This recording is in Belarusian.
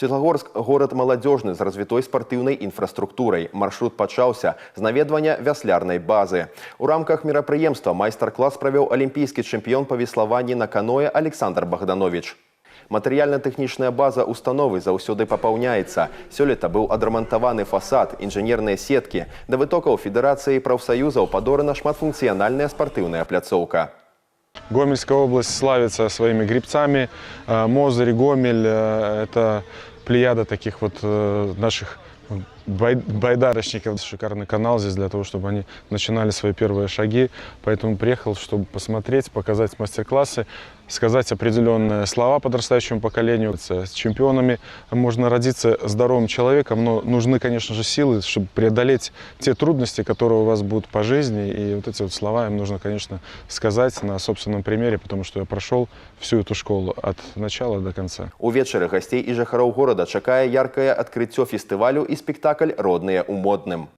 Светлагорск – город маладзёжны з развітой спартыўнай інфраструктурай. Маршрут пачаўся з наведвання вяслярнай базы. У рамках мерапрыемства майстар-клас правёў алімпійскі чэмпіён па веславанні на каноэ Александр Богданович. Матэрыяльна-тэхнічная база установы заўсёды папаўняецца. Сёлета быў адрамантаваны фасад, інжынерныя сеткі. Да вытокаў Федэрацыі прафсаюзаў падорана шматфункцыянальная спартыўная пляцоўка. Гомельская область славится своими гребцами. Мозырь, Гомель – это плеяда таких вот наших байдарочников. Шикарный канал здесь для того, чтобы они начинали свои первые шаги. Поэтому приехал, чтобы посмотреть, показать мастер-классы, сказать определенные слова подрастающему поколению. С чемпионами можно родиться здоровым человеком, но нужны, конечно же, силы, чтобы преодолеть те трудности, которые у вас будут по жизни. И вот эти вот слова им нужно, конечно, сказать на собственном примере, потому что я прошел всю эту школу от начала до конца. Увечары гостей і жыхароў горада чакае яркае адкрыццё фестывалю і спектакль «Родныя ў модным».